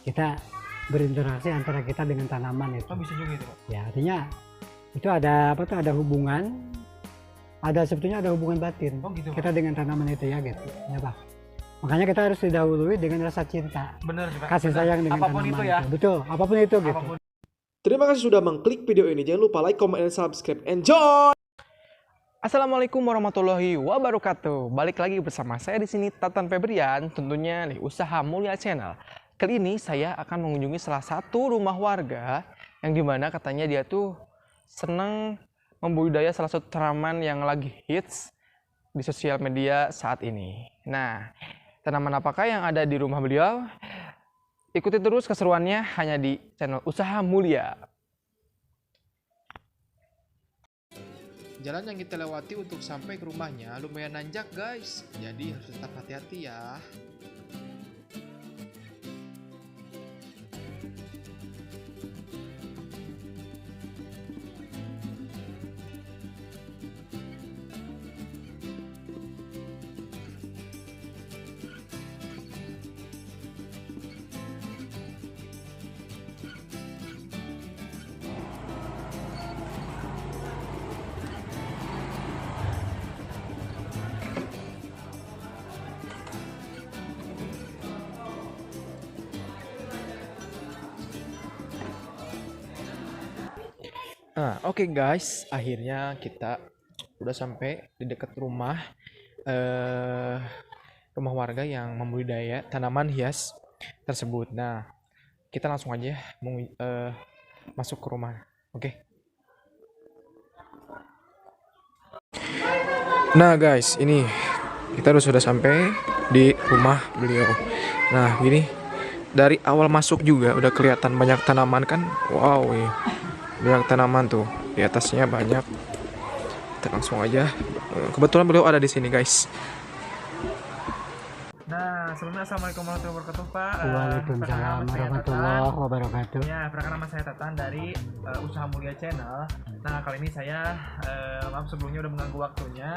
kita berinteraksi antara kita dengan tanaman itu. Oh, bisa juga itu, Pak. Ya, artinya itu ada apa tuh, ada hubungan, sebetulnya ada hubungan batin. Oh, gitu, Pak. Kita dengan tanaman itu ya gitu. Ya, Pak. Makanya kita harus didahului dengan rasa cinta. Bener sih, Pak. Kasih sayang dengan apapun tanaman itu ya. Betul, apapun itu gitu. Apapun. Terima kasih sudah mengklik video ini. Jangan lupa like, comment, dan subscribe. Enjoy! Assalamualaikum warahmatullahi wabarakatuh. Balik lagi bersama saya di sini Tatan Febrian, tentunya di Usaha Mulia Channel. Kali ini saya akan mengunjungi salah satu rumah warga yang dimana katanya dia tuh senang membudidaya salah satu tanaman yang lagi hits di sosial media saat ini. Nah, tanaman apakah yang ada di rumah beliau? Ikuti terus keseruannya hanya di channel Usaha Mulia. Jalan yang kita lewati untuk sampai ke rumahnya lumayan nanjak guys, jadi harus tetap hati-hati ya. Nah, oke guys, akhirnya kita udah sampai di dekat rumah warga yang membudidaya tanaman hias tersebut. Nah, kita langsung aja masuk ke rumah. Oke. Nah guys, ini kita sudah sampai di rumah beliau. Nah, gini dari awal masuk juga udah kelihatan banyak tanaman kan? Wow, ya. Banyak tanaman tuh, di atasnya banyak. Kita langsung aja. Kebetulan beliau ada di sini guys. Nah, sebelumnya assalamualaikum warahmatullahi wabarakatuh, Pak. Waalaikumsalam warahmatullahi wabarakatuh. Ya, perkenalkan nama saya Tatan dari Usaha Mulia Channel. Nah, kali ini saya maaf sebelumnya udah mengganggu waktunya.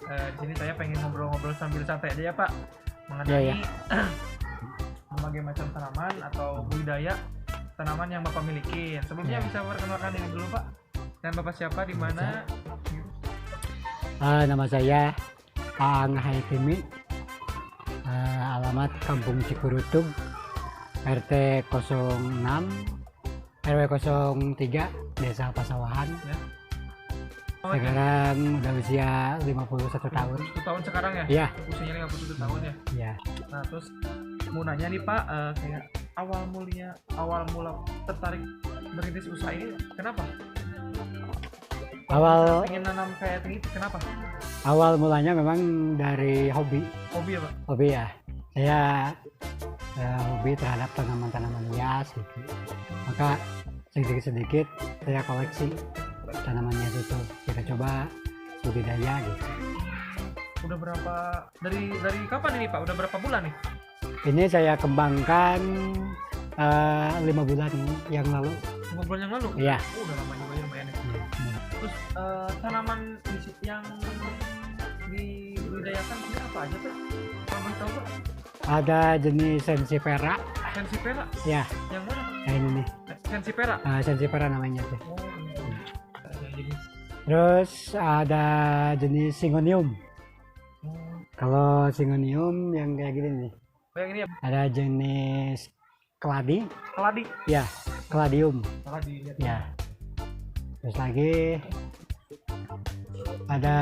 Di sini saya pengen ngobrol-ngobrol sambil santai aja ya, Pak, mengenai berbagai macam tanaman atau budidaya tanaman yang Bapak miliki. Sebelumnya bisa perkenalkan diri dulu, Pak. Dan Bapak siapa, di mana? Nama saya Aang Haitimi. Alamat Kampung Cikurutug, RT 06, RW 03, Desa Pasawahan. Ya. Sekarang udah usia 51 tahun. 1 tahun sekarang ya? Iya. Usianya 51 tahun ya? Iya. Nah, terus mau nanya nih Pak, kayak awal mula tertarik merintis usaha ini kenapa? Awal Pengen nanam kayak ini kenapa? mulanya memang dari hobi Hobi ya Pak? ya. Saya hobi terhadap tanaman-tanaman hias gitu. Maka sedikit-sedikit saya koleksi tanaman hias itu. Kita coba budidaya gitu. Udah berapa dari kapan ini Pak? Udah berapa bulan nih? Ini saya kembangkan 5 bulan yang lalu. 5 bulan yang lalu? Iya. Udah lama juga ya, lumayan ya. Terus tanaman yang dibudidayakan ini apa aja Pak? Kalau boleh tahu Pak? Ada jenis Sensipera. Sensipera? Ya, Yang mana Pak? nah ini nih. Sensipera? Sensipera namanya tuh. Oh, ini. Ada jenis. Terus ada jenis Syngonium. Oh, Kalau Syngonium yang kayak gini nih. yang ini ya? Ada jenis Keladi. Keladi. Ya, Keladium. Keladi. Lihat. Ya. Terus lagi ada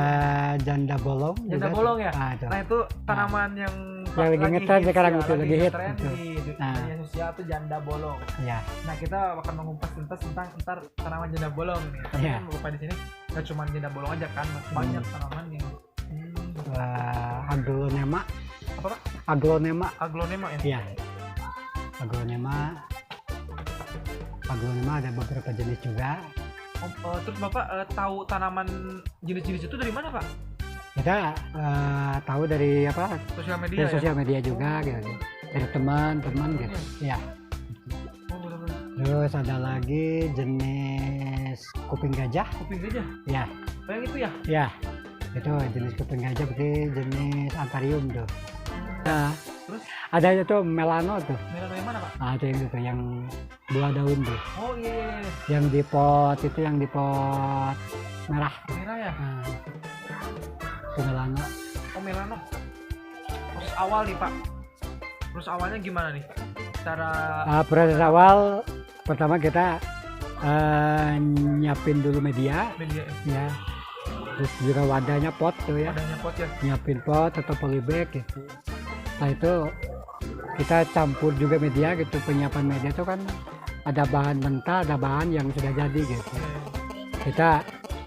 janda bolong. Janda juga. bolong ya? Ah, itu. Nah itu tanaman yang lagi ngetren hits sekarang ya, itu, lagi hit. ngetren Betul. di Nah. media sosial itu janda bolong. Ya. Nah kita akan mengupas tuntas tentang ntar tanaman janda bolong nih. Tapi Iya. kan lupa di sini nggak cuma janda bolong aja kan, banyak tanaman yang Aglonema. apa Pak? Aglonema. Aglonema ya? Iya. Aglonema ada beberapa jenis juga. Terus Bapak tahu tanaman jenis-jenis itu dari mana Pak? Kita tahu dari apa? Sosial media Dari ya? sosial media juga gitu. Dari teman-teman gitu. Ya. Oh benar-benar. Terus ada lagi jenis kuping gajah. Kuping gajah? Ya. Oh yang itu ya? Ya. Itu jenis kuping gajah berarti jenis Anthurium tuh. Nah, Terus ada itu melano tuh. melano yang mana Pak? Nah, itu yang itu yang buah daun tuh. Oh iya, iya, iya. Yang di pot itu yang di pot merah. Merah ya? Nah, itu melano. Oh melano. Proses awal nih Pak. Terus awalnya gimana nih? Cara Proses awal pertama kita nyiapin dulu media media ya, terus juga wadahnya pot tuh ya, wadahnya pot ya. nyiapin pot atau polybag gitu. Setelah itu kita campur juga media gitu. Penyiapan media itu kan ada bahan mentah, ada bahan yang sudah jadi gitu. Kita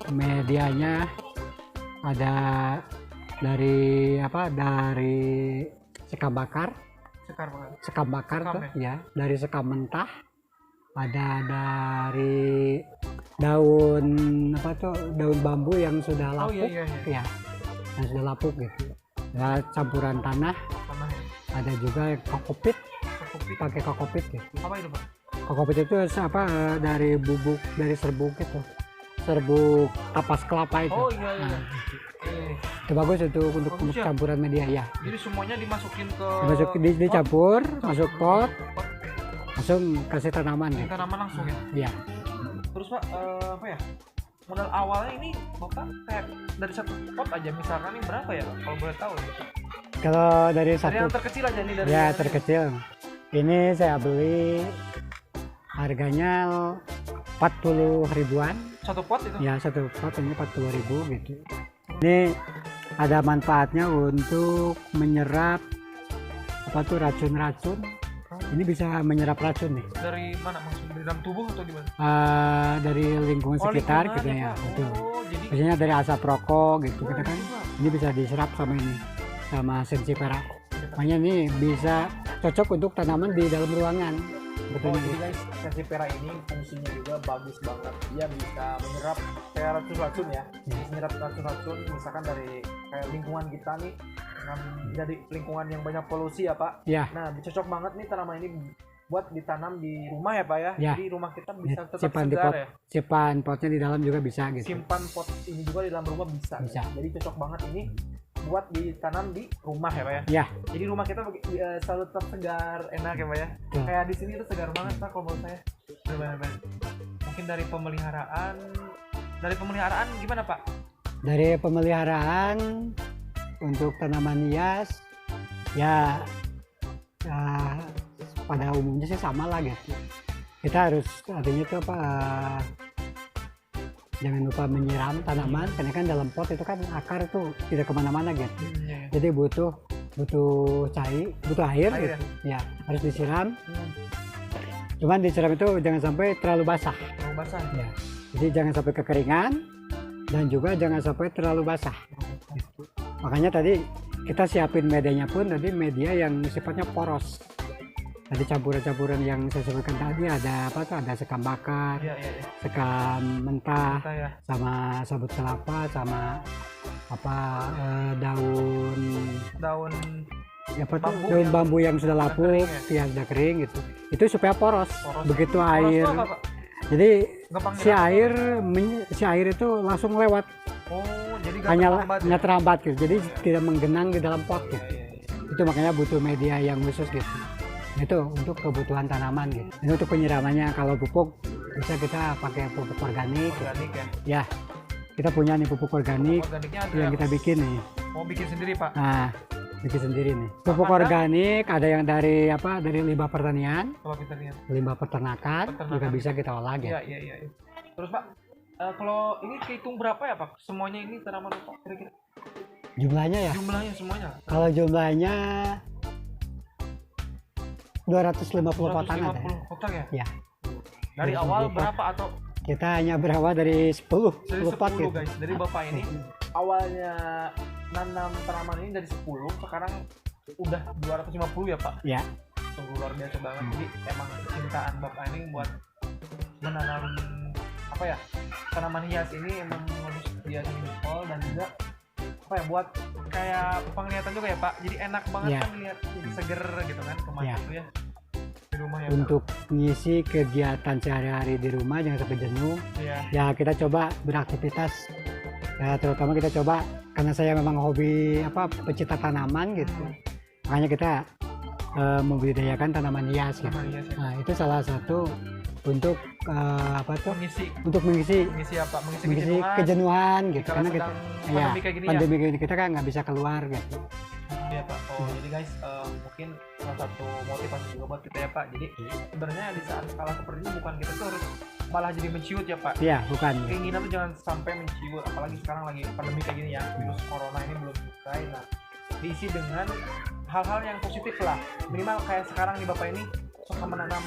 medianya ada dari apa, dari sekam bakar Sekam Pak. Sekam tuh ya, dari sekam mentah, ada dari daun apa tuh, daun bambu yang sudah Oh lapuk iya, iya, iya. ya, yang sudah lapuk gitu. Ya, campuran tanah, Tanah ya. ada juga kokopit, Kopi. pakai kokopit gitu. Apa itu Pak? Kokopit itu apa, dari bubuk, dari serbuk gitu, serbuk kapas kelapa itu. Oh iya, iya. Nah, Eh, itu bagus itu untuk Bagus ya? campuran media ya. jadi semuanya dimasukin ke Dicampur, masuk pot, pot, langsung kasih tanaman ke gitu. tanaman langsung ya. Ya, Terus Pak, apa ya? Modal awalnya ini Bapak kayak dari satu pot aja misalkan ini berapa ya Pak? Kalau boleh tahu. kalau dari Dari satu yang terkecil aja nih dari ya yang terkecil, ini saya beli harganya 40 ribuan satu pot itu. ya, satu pot ini 40.000 gitu. Ini ada manfaatnya untuk menyerap apa tuh, racun-racun. Ini bisa menyerap racun nih, Dari mana maksudnya? Dari dalam tubuh atau gimana? dari lingkungan sekitar lingkungan gitu ya, Pak. betul. Oh, jadi Biasanya dari asap rokok gitu oh, kita kan, gitu, Pak. ini bisa diserap sama ini, sama sensipera. Makanya ini bisa cocok untuk tanaman di dalam ruangan. Oh, Betulnya jadi gitu. guys, sensipera ini fungsinya juga bagus banget. Dia bisa menyerap kayak racun-racun ya. Bisa menyerap racun-racun misalkan dari kayak lingkungan kita nih, dengan jadi lingkungan yang banyak polusi ya Pak. Ya, Nah, cocok banget nih tanaman ini buat ditanam di rumah ya Pak ya. Ya. Jadi rumah kita bisa tetap simpan di segar pot, ya. simpan potnya di dalam juga bisa gitu. Simpan pot ini juga di dalam rumah bisa. Bisa. Jadi cocok banget ini buat ditanam di rumah ya Pak ya. Ya, Jadi rumah kita selalu tetap segar, enak ya Pak ya. Ya. Kayak di sini tuh segar banget Pak kalau menurut saya. Benar-benar. Mungkin dari pemeliharaan gimana Pak? dari pemeliharaan untuk tanaman hias ya, pada umumnya sih sama lah gitu. Kita harus, artinya itu apa, jangan lupa menyiram tanaman, karena kan dalam pot itu kan akar tuh tidak kemana-mana gitu. Iya. Jadi butuh air Air gitu. Ya, harus disiram. Cuman disiram itu jangan sampai terlalu basah. Mau basah. Ya. Jadi jangan sampai kekeringan dan juga jangan sampai terlalu basah. Gitu. Makanya tadi kita siapin medianya pun tadi media yang sifatnya poros. Tadi campuran-campuran yang saya sebutkan tadi ada apa tuh? Ada sekam bakar, Iya, iya, iya. sekam mentah, Kita ya. sama sabut kelapa, sama apa, Daun ya apa tuh, Bambu daun yang bambu yang sudah sudah lapuk, kering yang sudah kering gitu. Itu supaya poros. poros. Begitu Poros air, itu apa, Pak? jadi Gampang si air itu langsung lewat, Oh, jadi hanya lambat ya? hanya terambat gitu. Jadi tidak menggenang di dalam pot gitu. Iya, iya, iya. Itu makanya butuh media yang khusus gitu. Itu untuk kebutuhan tanaman gitu. Ini untuk penyiramannya, kalau pupuk bisa kita pakai pupuk organik. Organik ya. Ya, kita punya nih pupuk organik Organiknya ada yang kita bikin nih. mau bikin sendiri Pak. Nah, bikin sendiri nih. Pupuk Ada? organik ada yang dari apa? Dari limbah pertanian, Coba kita lihat. limbah peternakan, Peternakan. juga bisa kita olah gitu. Iya, iya, iya. Iya. Terus Pak, kalau ini kehitung berapa ya Pak? Semuanya ini tanaman Pak kira-kira? Jumlahnya ya. Jumlahnya semuanya. Kalau jumlahnya 250 potan ada. 150 kotak ya? Ya. Dari 250 awal pot. berapa atau Kita hanya berawal dari 10, dari 10 pot 10 gitu. guys? Dari Bapak ini awalnya nanam tanaman ini dari 10, sekarang udah 250 ya Pak? Ya, Sungguh luar biasa banget. Jadi emang kecintaan Bapak ini buat menanam apa ya, tanaman hias ini emang harus dia simpel dan juga apa ya, buat kayak penglihatan juga ya Pak. Jadi enak banget Ya. kan lihat, jadi seger gitu kan kemana Ya. tuh ya di rumah ya Pak. untuk mengisi kegiatan sehari-hari di rumah jangan sampai jenuh. Iya. Ya, kita coba beraktivitas. Ya, terutama kita coba, karena saya memang hobi apa, pecinta tanaman gitu. Makanya kita membudidayakan tanaman hias gitu. Tanaman hias ya. Nah, itu salah satu untuk apa tuh? Mengisi Untuk mengisi apa? Mengisi kejenuhan gitu. Karena Karena kita sedang ya, pandemi kayak gini ya. pandemi kayak gini kita kan nggak bisa keluar gitu. Iya Pak. Oh jadi guys, mungkin salah satu motivasi juga buat kita ya Pak. Jadi sebenarnya di saat skala seperti ini bukan kita tuh harus malah jadi menciut ya Pak. Iya, bukan. Keinginan tuh jangan sampai menciut, apalagi sekarang lagi pandemi kayak gini ya, virus corona ini belum selesai. Nah, diisi dengan hal-hal yang positif lah. Minimal kayak sekarang nih Bapak ini suka menanam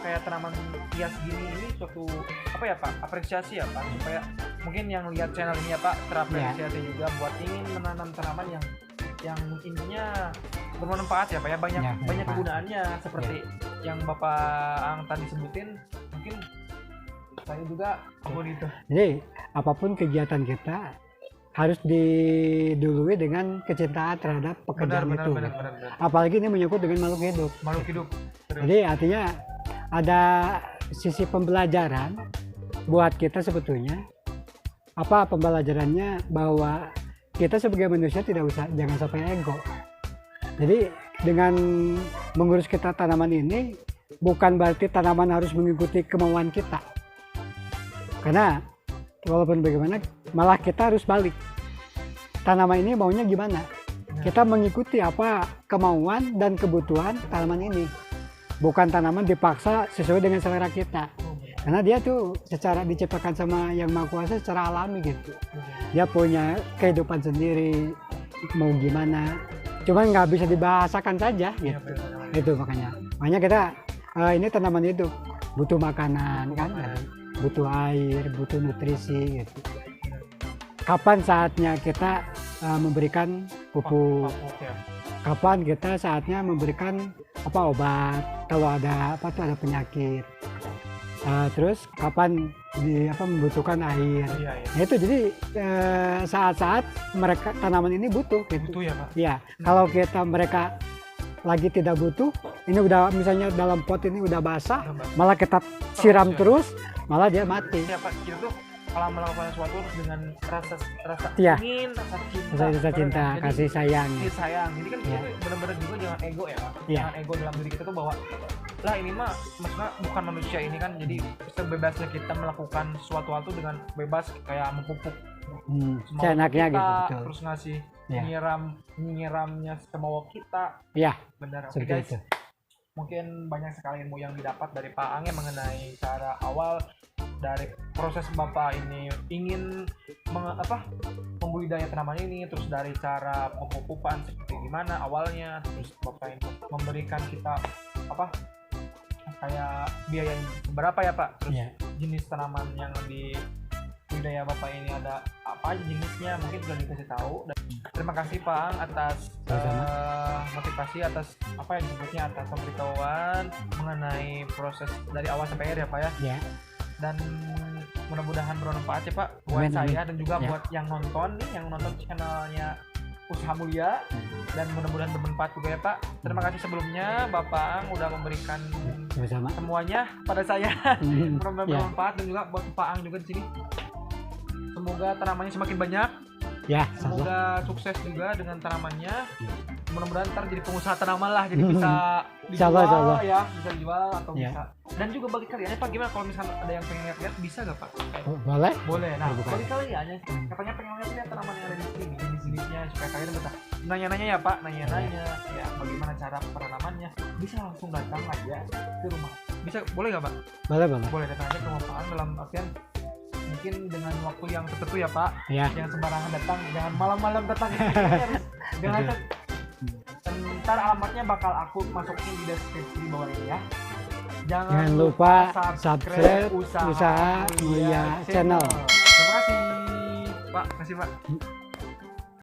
kayak tanaman hias gini, ini suatu apa ya Pak, apresiasi ya Pak, supaya mungkin yang lihat channel ini ya Pak terapresiasi juga buat ingin menanam tanaman yang intinya bermanfaat ya Pak ya, banyak Ya, banyak bermanfaat. kegunaannya seperti yang Bapak Ang tadi sebutin. Mungkin saya juga itu. Jadi apapun kegiatan kita harus didului dengan kecintaan terhadap pekerjaan itu. Benar. Apalagi ini menyangkut dengan makhluk hidup. Makhluk hidup. Terus. Jadi artinya ada sisi pembelajaran buat kita sebetulnya. Apa pembelajarannya, bahwa kita sebagai manusia jangan sampai ego. Jadi dengan mengurus kita tanaman ini bukan berarti tanaman harus mengikuti kemauan kita. Karena walaupun bagaimana, malah kita harus balik. Tanaman ini maunya gimana? Kita mengikuti apa kemauan dan kebutuhan tanaman ini. Bukan tanaman dipaksa sesuai dengan selera kita. Karena dia tuh secara diciptakan sama Yang Maha Kuasa secara alami gitu. Dia punya kehidupan sendiri, mau gimana. Cuman nggak bisa dibahasakan saja gitu. Itu makanya kita ini tanaman hidup, butuh makanan kan, butuh air, butuh nutrisi gitu. Kapan saatnya kita memberikan pupuk? Kapan kita saatnya memberikan obat kalau ada ada penyakit? Terus kapan membutuhkan air? Nah, itu jadi saat-saat mereka tanaman ini butuh gitu. Butuh ya Pak. Ya, kalau mereka lagi tidak butuh, ini udah misalnya dalam pot ini udah basah, malah kita siram terus, malah dia mati. Ya Pak, kita tuh kalau melakukan sesuatu dengan rasa Iya. ingin, rasa cinta, Rasa cinta, Jadi, kasih sayang. kasih sayang. Jadi kan kita Iya. benar-benar juga jangan ego ya Pak. Iya. Jangan ego dalam diri kita tuh bahwa lah ini mah maksudnya bukan manusia ini kan, jadi sebebasnya kita melakukan suatu hal tuh dengan bebas kayak memupuk semau Seenaknya kita, gitu, betul. terus ngasih Iya. nyiramnya semau kita. Iya, Benar. Oke seperti guys. itu. Mungkin banyak sekali ilmu yang didapat dari Pak Ang mengenai cara awal dari proses Bapak ini ingin membudidaya tanaman ini, terus dari cara pemupukan seperti gimana awalnya, terus Bapak ini memberikan kita kayak biaya berapa ya Pak, terus Iya. jenis tanaman yang di budidaya Bapak ini ada apa aja jenisnya, mungkin sudah dikasih tahu. Dan terima kasih Pak Ang atas motivasi, atas apa yang disebutnya, atas pemberitahuan mengenai proses dari awal sampai akhir ya Pak ya. Ya, Dan mudah-mudahan bermanfaat ya Pak buat Amin, saya amin. dan juga Ya. buat yang nonton channelnya Usaha Mulia, dan mudah-mudahan bermanfaat juga ya Pak. Terima kasih sebelumnya Bapak Ang udah memberikan sama-sama. semuanya pada saya. Mudah-mudahan Ya. bermanfaat, dan juga buat Pak Ang juga di sini. Semoga tanamannya semakin banyak. Ya, Semoga sukses juga dengan tanamannya. Mudah-mudahan ntar jadi pengusaha tanaman lah, jadi bisa dijual Insyaallah. ya, bisa dijual atau Ya. bisa. Dan juga bagi kalian Pak, gimana kalau misalnya ada yang pengen lihat-lihat, bisa gak Pak? boleh? Boleh. Nah, Terbuka. bagi kalian yang katanya pengen lihat tanaman yang ada di sini, jenis-jenisnya, supaya kalian betah nanya-nanya ya Pak, nanya-nanya ya bagaimana cara penanamannya, bisa langsung datang aja ke rumah. Bisa, boleh gak Pak? Boleh. Boleh datang aja ke rumah Pak Ang, dalam artian mungkin dengan waktu yang tertentu ya Pak. Ya. Jangan sembarangan datang, jangan malam-malam datang ke sini, harus jangan. Dan ntar alamatnya bakal aku masukin di deskripsi di bawah ini ya. Jangan lupa subscribe Usaha Mulia Channel. Terima kasih Pak, kasih Pak.